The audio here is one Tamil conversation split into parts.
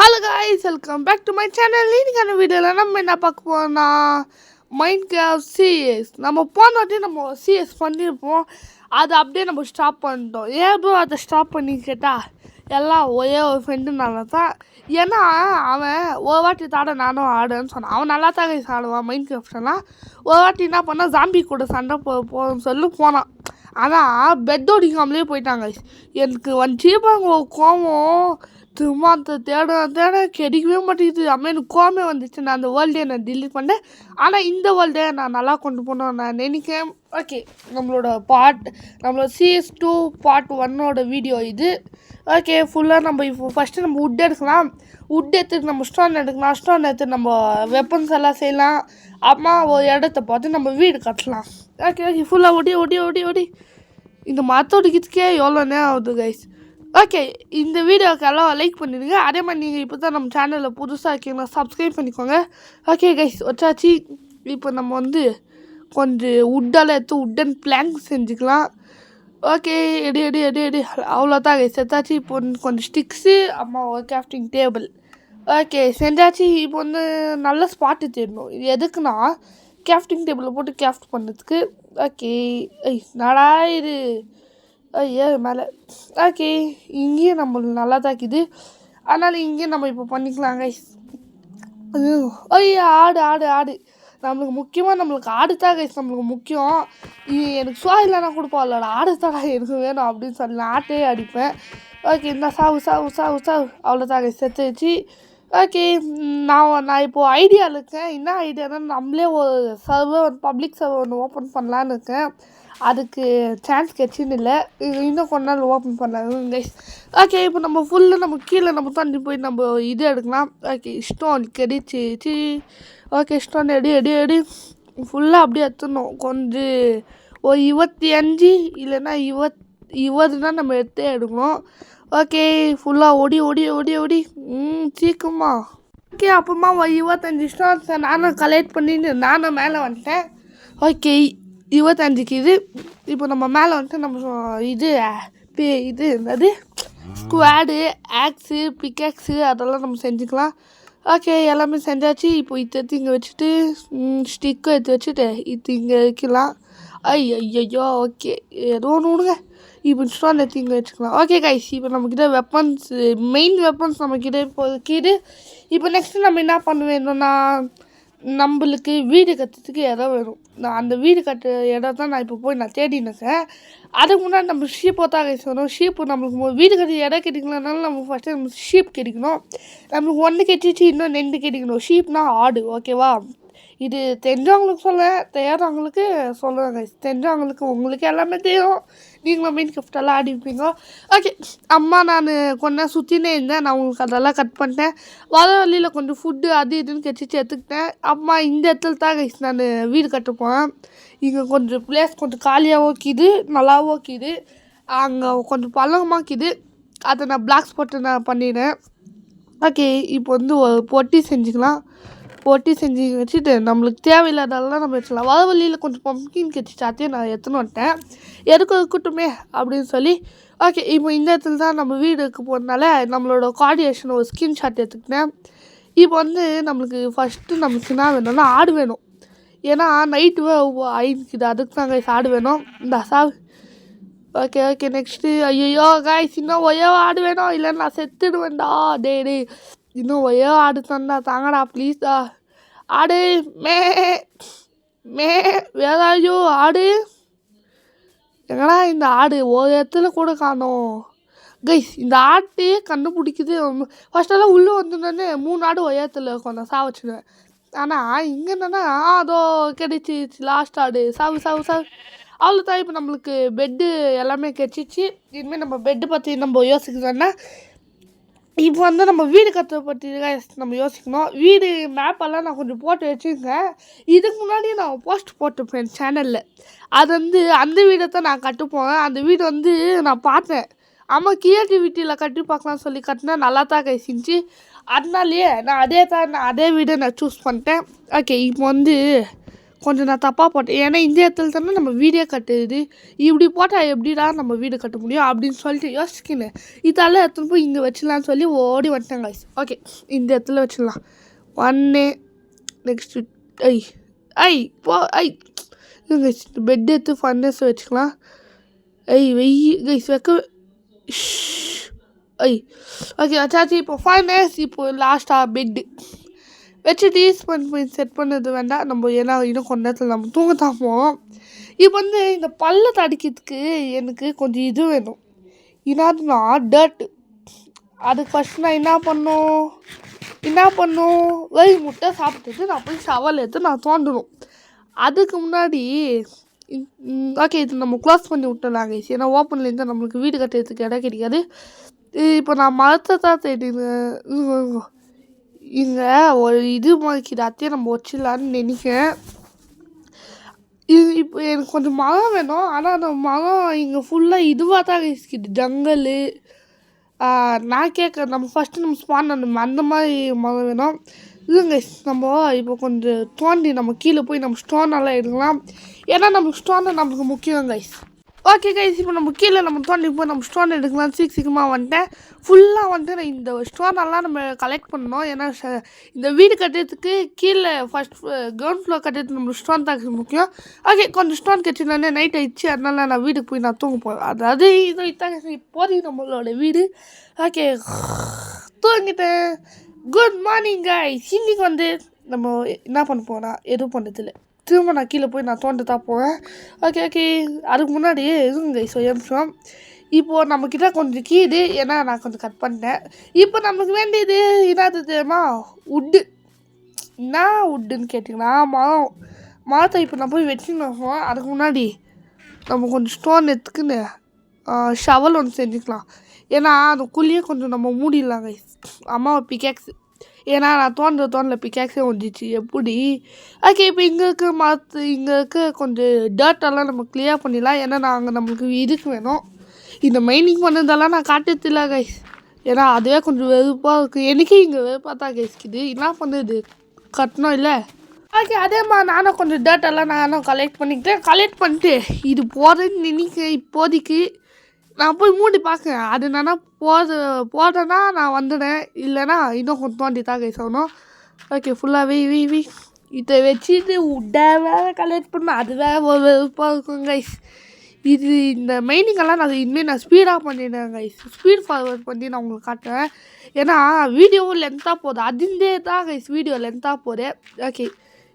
Hello guys, welcome back to my channel. இன்னைக்கான வீடியோவில் நம்ம என்ன பார்க்க போகிறோம்னா மைண்ட் கிராஃப்ட் சிஎஸ். நம்ம போன வாட்டி நம்ம சிஎஸ் பண்ணியிருப்போம், அதை அப்படியே நம்ம ஸ்டாப் பண்ணிட்டோம். ஏன் ப்ரோ அதை ஸ்டாப் பண்ணி கேட்டால் எல்லாம் ஒரே ஒரு ஃப்ரெண்டுனால தான். ஏன்னா அவன் ஒரு வாட்டி தாட நானும் ஆடுன்னு சொன்னான். அவன் நல்லா தான் கைஸ் ஆடுவான் மைண்ட் கிராஃப்ட்லாம். ஒரு வாட்டி என்ன பண்ணால் ஜாம்பி கூட சண்டை போகணும்னு சொல்லி போனான். ஆனால் பெட் ஒடிக்காமலே போயிட்டாங்க. எனக்கு வந்துச்சுப்பாங்க கோவம். சும்மா அந்த தேட கிடைக்கவே மாட்டேங்குது. அம்மா எனக்கு கோவமே வந்துச்சு. நான் அந்த வேர்ல்டே நான் டிலீட் பண்ணேன். ஆனால் இந்த வேர்ல்டே நான் நல்லா கொண்டு போனோம் நான் நினைக்கிறேன். ஓகே, நம்மளோட CS2 Part 1 வீடியோ இது. ஓகே, ஃபுல்லாக நம்ம இப்போ ஃபஸ்ட்டு நம்ம வுட் எடுக்கலாம். வுட் எடுத்துட்டு நம்ம ஸ்டோன் எடுக்கலாம். ஸ்டோன் எடுத்து நம்ம வெப்பன்ஸ் எல்லாம் செய்யலாம். அம்மா ஒரு இடத்த பார்த்து நம்ம வீடு கட்டலாம். ஓகே, ஃபுல்லாக ஓடி இந்த மரத்தோடிக்கிறதுக்கே எவ்வளோ நேரம் ஆகுது கைஸ். ஓகே, இந்த வீடியோவுக்கு எல்லாம் லைக் பண்ணிடுங்க. அதே மாதிரி நீங்கள் இப்போ தான் நம்ம சேனலில் புதுசாக இருக்கீங்கன்னா சப்ஸ்கிரைப் பண்ணிக்கோங்க. ஓகே கைஸ், வச்சாச்சு. இப்போ நம்ம கொஞ்சம் வுட்டெல்லாம் எடுத்து வுட்டன் பிளாங்க் செஞ்சுக்கலாம். ஓகே, எடி அவ்வளோதான் கைஸ், செத்தாச்சு. இப்போ கொஞ்சம் ஸ்டிக்ஸு, அம்மா ஒரு கிராஃப்டிங் டேபிள். ஓகே, செஞ்சாச்சு. இப்போ நல்ல ஸ்பாட்டு தேடணும். இது எதுக்குன்னா கிராஃப்டிங் டேபிளில் போட்டு கிராஃப்ட் பண்ணுறதுக்கு. ஓகே, நடா இது ஐயா மேலே. ஓகே, இங்கேயும் நம்மளுக்கு நல்லா தாக்குது. அதனால் இங்கேயும் நம்ம இப்போ பண்ணிக்கலாம் கைஸ். ஐயா ஆடு நம்மளுக்கு முக்கியமாக நம்மளுக்கு ஆடு தான் கைஸ் நம்மளுக்கு முக்கியம். எனக்கு ஷோ இல்லைனா கூட போகல, ஆடு தாடா எனக்கு வேணும் அப்படின்னு சொல்லி நான் ஆட்டே அடிப்பேன். ஓகே, இந்த சாவு அவ்வளோதான் கைஸ், செத்து வச்சு. ஓகே, நான் இப்போது ஐடியாவில் இருக்கேன். என்ன ஐடியானா நம்மளே ஒரு பப்ளிக் சர்வர் ஒன்று ஓப்பன் பண்ணலான்னு இருக்கேன். அதுக்கு சான்ஸ் கிடச்சின்னு இல்லை, இன்னும் கொஞ்ச நாள் ஓப்பன் பண்ணலாம் கைஸ். ஓகே, இப்போ நம்ம கீழே நம்ம தண்ணி போய் நம்ம இது எடுக்கலாம். ஓகே, ஸ்டோன் கிடைச்சிச்சு. ஓகே, ஸ்டோன் எடி ஃபுல்லாக அப்படியே எடுத்துடணும். கொஞ்சம் ஒரு 25 இல்லைன்னா 20 நம்ம எடுத்தே எடுக்கணும். ஓகே, ஃபுல்லாக ஓடி சீக்கிரமா. ஓகே, அப்புறமா ஒரு 25 ஸ்டோன்ஸை நானும் கலெக்ட் பண்ணிட்டு நானும் மேலே வந்துட்டேன். ஓகே, 25க்கு இது. இப்போ நம்ம மேலே வந்துட்டு நம்ம இது என்னது ஸ்குவாடு, ஆக்ஸு, பிக்காக்ஸு அதெல்லாம் நம்ம செஞ்சுக்கலாம். ஓகே, எல்லாமே செஞ்சாச்சு. இப்போ எடுத்து இங்கே வச்சுட்டு ஸ்டிக்கை எடுத்து வச்சுட்டு இங்கே வைக்கலாம். ஐயோ ஓகே, ஏதோ ஒன்று விடுங்க. இப்போ ஸ்டோன் எடுத்து இங்கே வச்சுக்கலாம். ஓகே கைஸ், இப்போ நம்மக்கிட்ட மெயின் வெப்பன்ஸ் நம்மக்கிட்ட இப்போது. இப்போ நெக்ஸ்ட்டு நம்ம என்ன பண்ண வேணும்னா நம்மளுக்கு வீடு கட்டுறதுக்கு இடம் வேணும். நான் அந்த வீடு கட்டுற இடம் தான் நான் இப்போ போய் தேடினேன். அதுக்கு முன்னாடி நம்ம ஷீப்பை தான் கைஸ் ஷீப்பு நம்மளுக்கு வீடு கட்டுற இடம் கிடைக்கலனாலும் நம்ம ஃபஸ்ட்டு நம்ம ஷீப் கிடைக்கணும். நம்மளுக்கு 1 கிடைச்சிச்சு, இன்னும் 2 கிடைக்கணும். ஷீப்னா ஆடு. ஓகேவா, இது தெரிஞ்சவங்களுக்கு தெரியாதவங்களுக்கு சொல்லுவேன் கைஸ். தெரிஞ்சவங்களுக்கு உங்களுக்கு எல்லாமே தெரியும், நீங்களும் மெயின் கிஃப்டெல்லாம் ஆடிப்பீங்க. ஓகே, அம்மா நான் கொஞ்ச நேரம் சுற்றினே இருந்தேன். நான் உங்களுக்கு அதெல்லாம் கட் பண்ணிட்டேன். வர வழியில் கொஞ்சம் ஃபுட்டு அது இதுன்னு கிடச்சிச்சு எடுத்துக்கிட்டேன். அம்மா இந்த இடத்துல தான் கைஸ் நான் வீடு கட்டுப்போம். இங்கே கொஞ்சம் பிளேஸ் கொஞ்சம் காலியாகவும் இருக்குது, நல்லாவும் இருக்குது. அங்கே கொஞ்சம் பழகமாக்குது, அதை நான் பிளாக்ஸ் போட்டு நான் பண்ணிடுறேன். ஓகே, இப்போ ஒரு பொட்டி செஞ்சுக்கலாம். பொட்டி செஞ்சு வச்சுட்டு நம்மளுக்கு தேவையில்லாதெல்லாம் நம்ம வச்சுக்கலாம். வர வழியில் கொஞ்சம் பம்ப்கின் கிடச்சிச்சு, அதையும் நான் எடுத்துன்னு வந்துட்டேன். எதுக்கும் இருக்கட்டுமே அப்படின்னு சொல்லி. ஓகே, இப்போ இந்த இடத்துல தான் நம்ம வீடு இருக்க போகிறதுனால நம்மளோட கோஆர்டினேஷன் ஒரு ஸ்க்ரீன்ஷாட் எடுத்துக்கிட்டேன். இப்போ நம்மளுக்கு ஃபஸ்ட்டு நம்மளுக்கு என்ன வேணும்னா ஆடு வேணும். ஏன்னா நைட்டு ஆயிடுக்குது, அதுக்கு தான் கைஸ் ஆடு வேணும். இந்த சாவு. ஓகே நெக்ஸ்ட்டு ஐயோ கைஸ், இன்னும் ஒரே ஆடு வேணும், இல்லை நான் செத்துடுவேன்டா. டே இன்னும் ஒரே ஆடு தாங்கடா ப்ளீஸ்டா. ஆடு மே வேறாயோ ஆடு எங்கடா இந்த ஆடு ஒரு இடத்துல கூட காணோம் கைஸ். இந்த ஆட்டையே கண்டுபிடிக்குது. ஃபஸ்ட்டெல்லாம் உள்ளே வந்துட்டோன்னே 3 ஆடு ஒரே இடத்துல இருக்கும், நான் சாவச்சிடுவேன். ஆனால் இங்கே என்னன்னா அதோ கிடைச்சி லாஸ்ட் ஆடு சாவு. அவ்வளோதான். இப்போ நம்மளுக்கு பெட்டு எல்லாமே கிடச்சிச்சு. இனிமேல் நம்ம பெட்டு பற்றி நம்ம யோசிக்கணும்னா இப்போ நம்ம வீடு கட்டுறத பற்றி நம்ம யோசிக்கணும். வீடு மேப்பெல்லாம் நான் கொஞ்சம் போட்டு வச்சுருக்கேன். இதுக்கு முன்னாடி நான் போஸ்ட் போட்டிருப்பேன் சேனலில். அது அந்த வீடை தான் நான் கட்டுப்போவேன். அந்த வீடு நான் பார்த்தேன். ஆமாம், கிரியேட்டிவிட்டியில் கட்டி பார்க்கலாம்னு சொல்லி கட்டினா நல்லா தான் கைசிச்சு. அதனாலேயே நான் அதே வீடை நான் சூஸ் பண்ணிட்டேன். ஓகே, இப்போ கொஞ்சம் நான் தப்பாக போட்டேன். ஏன்னா இந்த இடத்துல தானே நம்ம வீடே கட்டுது, இப்படி போட்டால் எப்படிடா நம்ம வீடு கட்ட முடியும் அப்படின்னு சொல்லிட்டு யோசிக்கினேன். இதெல்லாம் எடுத்துன்னு போய் இங்கே வச்சிடலான்னு சொல்லி ஓடி வந்துட்டேன் கைஸ். ஓகே, இந்த இடத்துல வச்சிடலாம். ஒன்று நெக்ஸ்ட்டு ஐ ஐ போ ஐ கைஸ், பெட் எடுத்து ஃபர்னஸ் வச்சுக்கலாம். வெய் கைஸ் வைக்க ஓகே வச்சாச்சு. இப்போ ஃபர்னஸ், இப்போ லாஸ்ட்டாக பெட்டு வச்சுட்டு செட் பண்ணது வேண்டாம் நம்ம, ஏன்னா இன்னும் கொஞ்ச நேரத்தில் நம்ம தூங்க தான் போவோம். இப்போ இந்த பல்லை தடிக்கிறதுக்கு எனக்கு கொஞ்சம் இது வேணும், என்னதுன்னா டர்ட்டு. அதுக்கு ஃபஸ்ட் நான் என்ன பண்ணும் வெய் முட்டை சாப்பிட்டுட்டு நான் போய் ஷவல் எடுத்து நான் தோண்டணும். அதுக்கு முன்னாடி ஓகே இது நம்ம க்ளோஸ் பண்ணி விட்டலாம் கைஸ், ஏன்னா ஓப்பன்லேருந்து நம்மளுக்கு வீடு கட்டுறதுக்கு இடம் கிடைக்காது. இப்போ நான் மரத்தை தான் தேடினேன். இங்கே ஒரு இது மாதிரிக்குது, அத்தையும் நம்ம வச்சிடலான்னு நினைக்கிறேன். இப்போ எனக்கு கொஞ்சம் மரம் வேணும், ஆனால் அந்த மரம் இங்கே ஃபுல்லாக இதுவாக தான் இருக்குது, ஜங்கல். நான் நம்ம ஃபஸ்ட்டு நம்ம ஸ்பான் அந்த மாதிரி மரம் வேணும். இல்லைங்க நம்ம இப்போ கொஞ்சம் தோண்டி நம்ம கீழே போய் நம்ம ஸ்டோனெல்லாம் எடுக்கலாம், ஏன்னா நம்ம ஸ்டோனை நமக்கு முக்கியம் கைஸ். ஓகே கைஸ், இப்போ நம்ம கீழே நம்ம தோண்டி போய் நம்ம ஸ்டோன் எடுக்கலாம். சீக்கிரமாக வந்துட்டேன். ஃபுல்லாக நான் இந்த ஸ்டோனெல்லாம் நம்ம கலெக்ட் பண்ணோம், ஏன்னா இந்த வீடு கட்டுறதுக்கு கீழே ஃபஸ்ட் கிரவுண்ட் ஃப்ளோர் கட்டுறதுக்கு நம்ம ஸ்டோன் தான் முக்கியம். ஓகே, கொஞ்சம் ஸ்டோன் கட்டினோடனே நைட் ஆயிடுச்சு, அதனால நான் வீட்டுக்கு போய் நான் தூங்க போகிறேன். அதாவது இதோ இத்தாங்க இப்போதைக்கு நம்மளோட வீடு. ஓகே தூங்கிட்டேன். Good morning guys. இன்னைக்கு நம்ம என்ன பண்ண போகிறோம், எதுவும் பண்ணதில்லை. திரும்ப நான் கீழே போய் நான் தோண்ட தான் போவேன். ஓகே அதுக்கு முன்னாடி எதுவும் நிமிஷம். இப்போது நம்மக்கிட்ட கொஞ்சம் கீடு, ஏன்னா நான் கொஞ்சம் கட் பண்ணிட்டேன். இப்போ நமக்கு வேண்டியது என்னது தெரியுமா, உட்டு. என்ன உட்டுன்னு கேட்டிங்கன்னா மரத்தை இப்போ நான் போய் வச்சுக்கணும். அதுக்கு முன்னாடி நம்ம கொஞ்சம் ஸ்டோன் எடுத்துக்குன்னு ஷவல் ஒன்று செஞ்சுக்கலாம், ஏன்னா அந்த குழியே கொஞ்சம் நம்ம மூடிடலாம் கைஸ். அம்மாவை பிகேக்ஸ், ஏன்னா நான் தோண்டல பிகேக்ஸே வந்துச்சு எப்படி. ஓகே, இப்போ இங்கே இருக்க கொஞ்சம் டர்ட்டெல்லாம் நம்ம கிளியர் பண்ணிடலாம், ஏன்னா நாங்கள் நம்மளுக்கு இதுக்கு வேணும். இந்த மைனிங் பண்ணதெல்லாம் நான் காட்டுறதில்ல கைஸ், ஏன்னா அதுவே கொஞ்சம் வெறுப்பாக இருக்குது. எனக்கே இங்கே வெறுப்பாக தான் கைஸ்க்குது, என்ன பண்ணுறது, கட்டணும் இல்லை. ஓகே, அதே மாதிரி நானும் கொஞ்சம் டர்ட்டெல்லாம் நானும் கலெக்ட் பண்ணிட்டு இது போகிறேன்னு நினைக்கிறேன். இப்போதைக்கு நான் போய் மூடி பார்க்குறேன், அது என்னன்னா போடுறேன்னா நான் வந்துடுறேன், இல்லைன்னா இன்னும் கொஞ்சம் தோண்டி தான் கைஸ் ஆகணும். ஓகே, ஃபுல்லாக இதை வச்சுட்டு உட்டை வேறு கலெக்ட் பண்ணேன், அது வேறு ஒரு வெறுப்பாக இருக்கும் கைஸ். இது இந்த மைனிங்கெல்லாம் நான் ஸ்பீடாக பண்ணிடுறேன் கைஸ். ஸ்பீட் ஃபார்வர்ட் பண்ணி நான் உங்களுக்கு காட்டுறேன், ஏன்னா வீடியோவும் லென்த்தாக போகுது, அதுந்தே தான் கைஸ் வீடியோ லென்த்தாக போகுது. ஓகே,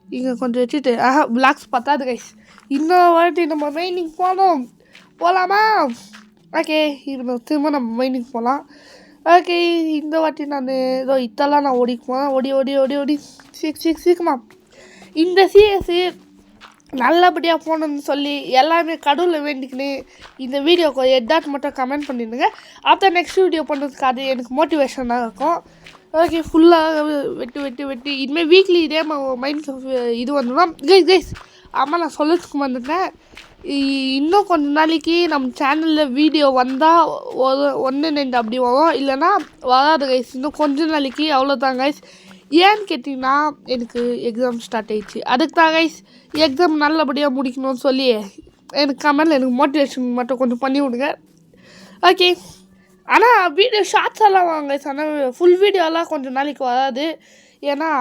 இங்கே கொஞ்சம் வச்சுட்டு பிளாக்ஸ் பத்தாது கைஸ், இன்னொரு வாட்டி நம்ம மைனிங் போகலாமா. ஓகே, இப்போ திரும்ப நம்ம மைனிங் போகலாம். ஓகே, இந்த வாட்டி நான் ஏதோ இதெல்லாம் நான் ஓடிக்குவேன், ஓடி சீக்கிரமா. இந்த சிஎஸ்சி நல்லபடியாக போகணுன்னு சொல்லி எல்லாருமே கடவுளை வேண்டிக்கின்னு இந்த வீடியோக்கு எதாட்டு மட்டும் கமெண்ட் பண்ணிடுங்க. அப்போ நெக்ஸ்ட் வீடியோ பண்ணுறதுக்கு அது எனக்கு மோட்டிவேஷனாக இருக்கும். ஓகே, ஃபுல்லாக வெட்டி இனிமேல் வீக்லி இதே மைண்ட் இது வந்துடும் கைஸ். ஆமாம், நான் சொல்லத்துக்கு வந்துட்டேன். இன்னும் கொஞ்ச நாளைக்கு நம்ம சேனலில் வீடியோ வந்தால் 1-2 அப்படி வரும், இல்லைன்னா வராது கைஸ். இன்னும் கொஞ்ச நாளைக்கு அவ்வளோதான் கைஸ். ஏன்னு கேட்டிங்கன்னா எனக்கு எக்ஸாம் ஸ்டார்ட் ஆகிடுச்சு, அதுக்கு தான் கைஸ். எக்ஸாம் நல்லபடியாக முடிக்கணும்னு சொல்லி எனக்கு கமெண்டில் எனக்கு மோட்டிவேஷன் மட்டும் கொஞ்சம் பண்ணி விடுங்க. ஓகே, ஆனால் வீடியோ ஷார்ட்ஸ் எல்லாம் வாங்க கைஸ், ஆனால் ஃபுல் வீடியோலாம் கொஞ்சம் நாளைக்கு வராது, ஏன்னா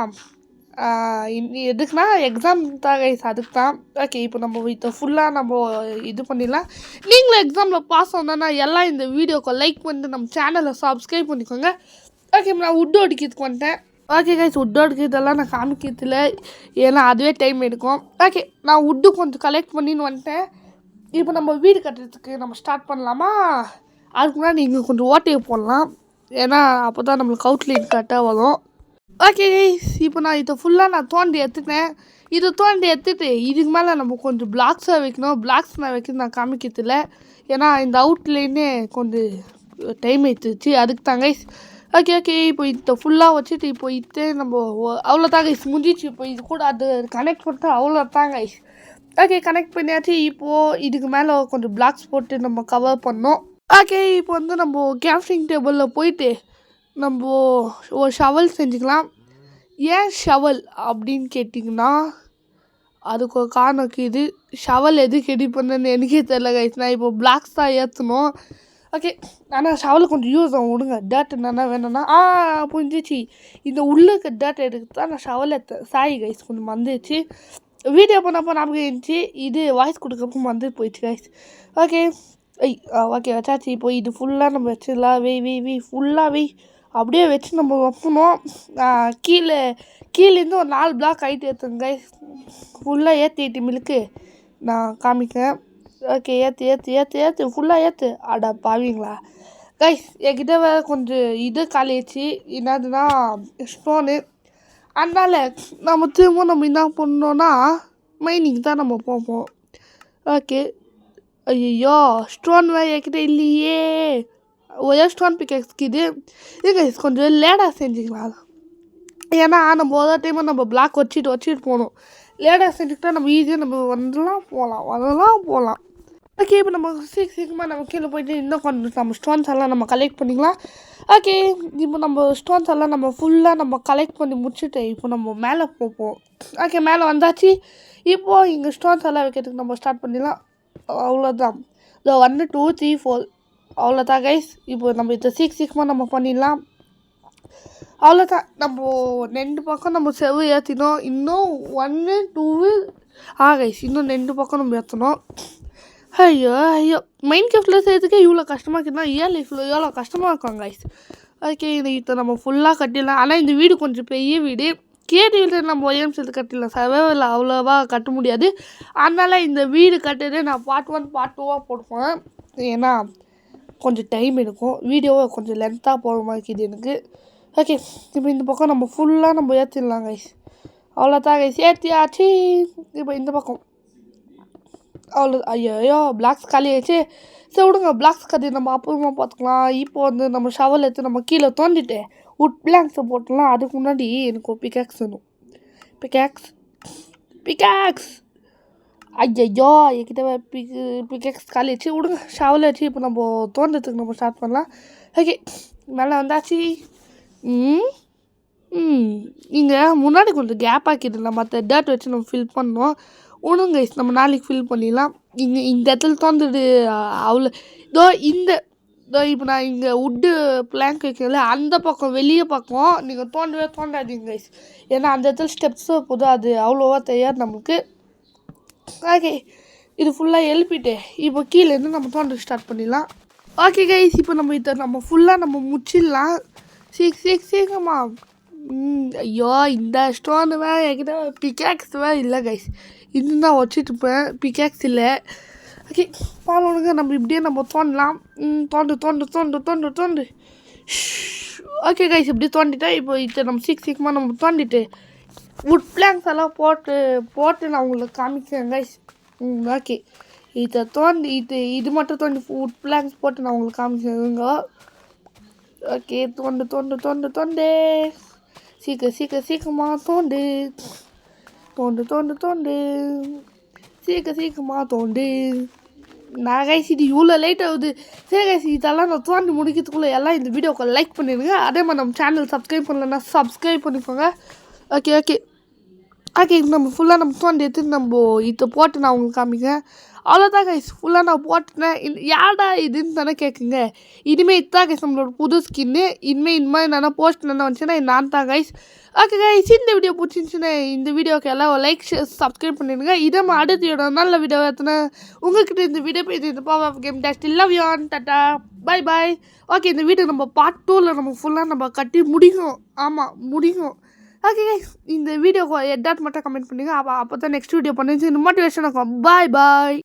எதுக்குன்னா எக்ஸாம் தான் கைஸ், அதுக்கு தான். ஓகே, இப்போ நம்ம இதை ஃபுல்லாக நம்ம இது பண்ணிடலாம். நீங்களும் எக்ஸாமில் பாஸ் ஆனோன்னா எல்லாம் இந்த வீடியோக்கு லைக் பண்ணிட்டு நம்ம சேனலை சப்ஸ்கிரைப் பண்ணிக்கோங்க. ஓகே, நான் உட்டு அடிக்கிறதுக்கு வந்துட்டேன். ஓகே கைஸ், உட்டு அடிக்கிறதெல்லாம் நான் காமிக்கிறதில்ல, ஏன்னா அதுவே டைம் எடுக்கும். ஓகே, நான் உட்டு கொஞ்சம் கலெக்ட் பண்ணின்னு வந்துட்டேன். இப்போ நம்ம வீடு கட்டுறதுக்கு நம்ம ஸ்டார்ட் பண்ணலாமா. அதுக்கு முன்னாடி நீங்கள் கொஞ்சம் ஓட்டையை போடலாம், ஏன்னா அப்போ தான் நம்மளுக்கு அவுட்லைன் கரெக்டாக வரும். ஓகே கைஸ், இப்போ நான் இதை ஃபுல்லாக நான் தோண்டி எடுத்துட்டேன். இதை தோண்டி எடுத்துட்டு இதுக்கு மேலே நம்ம கொஞ்சம் பிளாக்ஸாக வைக்கணும். பிளாக்ஸ் நான் வைக்கிறது நான் காமிக்கிறதில்ல, ஏன்னா இந்த அவுட்லைனே கொஞ்சம் டைம் எடுத்துச்சு, அதுக்கு தான் கைஸ். ஓகே, இப்போ இதை ஃபுல்லாக வச்சுட்டு இப்போ இது நம்ம அவ்வளோதான் கைஸ் முடிஞ்சிச்சு. இப்போ இது கூட அது கனெக்ட் பண்ணிட்டு அவ்வளோதான் கைஸ். ஓகே, கனெக்ட் பண்ணியாச்சு. இப்போது இதுக்கு மேலே கொஞ்சம் பிளாக்ஸ் போட்டு நம்ம கவர் பண்ணோம். ஓகே, இப்போ நம்ம கேம்ஸ்டிங் டேபிளில் போயிட்டு நம்ம ஒரு ஷவல் செஞ்சுக்கலாம். ஏன் ஷவல் அப்படின்னு கேட்டிங்கன்னா, அதுக்கு ஒரு காரணம் இருக்குது. ஷவல் எதுக்கு ரெடி பண்ணேன்னு எனக்கே தெரில கைஸ். நான் இப்போ பிளாக்ஸ் தான் ஏற்றணும். ஓகே, ஆனால் ஷவல் கொஞ்சம் யூஸ் ஆகும். விடுங்க, டேட் என்னென்னா வேணும்னா புரிஞ்சிச்சு. இந்த உள்ளுக்கு டேட் எடுத்து தான் நான் ஷவல் ஏற்றேன். சாரி கைஸ், கொஞ்சம் மறந்துச்சு. வீடியோ பண்ணப்போ நமக்கு இருந்துச்சு, இது வாய்ஸ் கொடுக்கப்போ மறந்து போயிடுச்சு கைஸ். ஓகே ஓகே வச்சாச்சு. இப்போ இது ஃபுல்லாக நம்ம வச்சிடலாம். வெய் ஃபுல்லாக அப்படியே வச்சு நம்ம வைப்பணும். கீழேருந்து ஒரு 4 பிளாக் ஹைட் ஏற்றுங்க கைஸ். ஃபுல்லாக ஏற்றிட்டு மில்க்கு நான் காமிக்கிறேன். ஓகே, ஏற்று ஃபுல்லாக ஏற்று. அடா பாவீங்களா கைஸ், என்கிட்ட வேறு கொஞ்சம் இது காலியாச்சு. என்னதுன்னா ஸ்டோனு. அதனால் நம்ம திரும்ப என்ன பண்ணோன்னா மைனிங் தான் நம்ம போவோம். ஓகே, ஐயோ ஸ்டோன் வேறு என்கிட்ட இல்லையே. ஒரே ஸ்டோன் பிக்கெக்ஸ்க்குது. இது கொஞ்சம் லேடாக செஞ்சுக்கலாம். ஏன்னா நம்ம ஒரு டைமாக நம்ம பிளாக் வச்சுட்டு போகணும். லேடாக செஞ்சுக்கிட்டா நம்ம ஈஸியாக நம்ம வரலாம் போகலாம். ஓகே, இப்போ நம்ம சீக்கிரமாக நம்ம கீழே போயிட்டு இன்னும் கொஞ்சம் நம்ம ஸ்டோன்ஸ் எல்லாம் நம்ம கலெக்ட் பண்ணிக்கலாம். ஓகே, இப்போ நம்ம ஸ்டோன்ஸ் எல்லாம் நம்ம ஃபுல்லாக நம்ம கலெக்ட் பண்ணி முடிச்சுட்டு இப்போ நம்ம மேலே போவோம். ஓகே, மேலே வந்தாச்சு. இப்போது இங்கே ஸ்டோன்ஸ் எல்லாம் வைக்கிறதுக்கு நம்ம ஸ்டார்ட் பண்ணிடலாம். அவ்வளோதான். 1 2 3 4 அவ்வளோதான் கைஸ். இப்போ நம்ம இதை சீக்கிரமாக நம்ம பண்ணிடலாம். அவ்வளோதான். நம்ம 2 பக்கம் நம்ம செவ்வு ஏற்றினோம். இன்னும் 1 2 கைஸ், இன்னும் 2 பக்கம் நம்ம ஏற்றணும். ஐயோ மைண்ட் கிராஃப்டில் செய்யறதுக்கே இவ்வளோ கஷ்டமாக இருக்குதுன்னா ரியல் லைஃப்பில் எவ்வளோ கஷ்டமாக இருக்கும் கைஸ். ஓகே, இதை நம்ம ஃபுல்லாக கட்டிடலாம். ஆனால் இந்த வீடு கொஞ்சம் பெரிய வீடு. கேடிவில் நம்ம ஒரே நிமிஷத்துக்கு கட்டிடலாம். சர்வைவல் அவ்வளோவா கட்ட முடியாது. அதனால் இந்த வீடு கட்டுறது நான் பார்ட் 1 பார்ட் 2 போடுவேன். ஏன்னா கொஞ்சம் டைம் எடுக்கும். வீடியோவை கொஞ்சம் லென்த்தாக போகிற மாதிரி இருக்குது எனக்கு. ஓகே, இப்போ இந்த பக்கம் நம்ம ஃபுல்லாக நம்ம ஏற்றிடலாம் கைஸ். அவ்வளோதான் கைஸ், ஏற்றியாச்சு. இப்போ இந்த பக்கம் அவ்வளோ. ஐயோ பிளாக்ஸ் காலி ஆயிடுச்சு. சரி விடுங்க, பிளாக்ஸ் கட்டி நம்ம அப்புறமா பார்த்துக்கலாம். இப்போ நம்ம ஷவல் எடுத்து நம்ம கீழே தோண்டிட்டு உட் பிளாங்க்ஸை போட்டலாம். அதுக்கு முன்னாடி எனக்கு ஒரு பிக்காக்ஸ் வேணும். பிக்காக்ஸ் ஐயோ என்கிட்ட பிக்காக்ஸ் காலி ஆச்சு. விடுங்க, ஷவல் வச்சு இப்போ நம்ம தோண்டத்துக்கு நம்ம ஸ்டார்ட் பண்ணலாம். ஓகே, மேலே வந்தாச்சு. இங்கே முன்னாடி கொஞ்சம் கேப் ஆக்கிடலாம். மற்ற டேட் வச்சு நம்ம ஃபில் பண்ணோம். ஒன்றும் கைஸ், நம்ம நாளைக்கு ஃபில் பண்ணிடலாம். இந்த இடத்துல தோன்றுது அவ்வளோ. இப்போ நான் இங்கே உட்டு பிளாங்க் வைக்கல, அந்த பக்கம் வெளியே பக்கம் நீங்கள் தோண்டாதீங்க கைஸ். ஏன்னா அந்த இடத்துல ஸ்டெப்ஸோ போதும், அது அவ்வளோவா தெரியாது நம்மளுக்கு. ஓகே, இது ஃபுல்லாக எழுப்பிட்டு இப்போ கீழேருந்து நம்ம தோண்ட ஸ்டார்ட் பண்ணிடலாம். ஓகே கைஸ், இப்போ நம்ம ஃபுல்லாக நம்ம முடிச்சிடலாம். சீக்கிரமா. ஐயோ இந்த ஸ்டோனு வேறு என்கிட்ட பிக்காக்ஸ் வேறு இல்லை கைஸ். இன்னும் தான் வச்சுட்டு இருப்பேன், பிக்காக்ஸ் இல்லை. ஓகே, பாருங்க, நம்ம இப்படியே நம்ம தோண்டலாம். தோண்டு. ஓகே கைஸ், இப்படி தோண்டிட்டா இப்போ இதை நம்ம சீக்கிரமாக நம்ம தோண்டிட்டு உட் பிளாங்க்ஸ் எல்லாம் போட்டு நான் உங்களுக்கு காமிக்கிறேன் கைஸ். ஓகே, இதை தோண்டி இது மட்டும் தோண்டி உட் பிளாங்க்ஸ் போட்டு நான் உங்களுக்கு காமிக்கிறேங்க. ஓகே, தோண்டு. சீக்கிரமாக தோண்டு. சீக்கிரமாக தோண்டு. நான் கைஸ் இது இவ்வளோ லேட் ஆகுது. சரி கைஸ், இதெல்லாம் நான் தோண்டி முடிக்கிறதுக்குள்ளே எல்லாம் இந்த வீடியோக்கு லைக் பண்ணிடுங்க. அதே மாதிரி நம்ம சேனல் சப்ஸ்கிரைப் பண்ணலன்னா சப்ஸ்கிரைப் பண்ணிக்கோங்க. ஓகே, நம்ம ஃபுல்லாக நம்ம தோண்டி எடுத்து நம்ம இதை போட்டு நான் உங்களுக்கு காமிக்கிறேன். அவ்வளோதான் கைஸ், ஃபுல்லாக நான் போட்டுனேன். யாடா இதுன்னு தானே கேட்குங்க. இனிமேல் இதுதான் கைஸ் நம்மளோட புது ஸ்கின்னு. இனிமேல் என்னென்னா போஸ்ட் என்ன வந்துச்சுன்னா நான் தான் கைஸ். ஓகே கைஸ், இந்த வீடியோ பிடிச்சிருந்துச்சுன்னா இந்த வீடியோக்கு எல்லாம் லைக் சப்ஸ்கிரைப் பண்ணிடுங்க. இதே மாதிரி அடுத்த நல்ல வீடியோ எடுத்துனேன் உங்கள்கிட்ட இந்த வீடியோ பேசி இந்த பவர் ஆஃப் கேம் டேஸ்ட் லவ் யூ ஆன் டாட்டா பை. ஓகே, இந்த வீடியோ நம்ம பார்ட் 2ல் நம்ம ஃபுல்லாக நம்ம கட்டி முடிக்கும். ஓகே கைஸ், இந்த வீடியோக்கு எட்டாட் மட்டும் கமெண்ட் பண்ணுங்க. அப்போ தான் நெக்ஸ்ட் வீடியோ பண்ணிச்சு மோட்டிவேஷன் இருக்கும். பாய்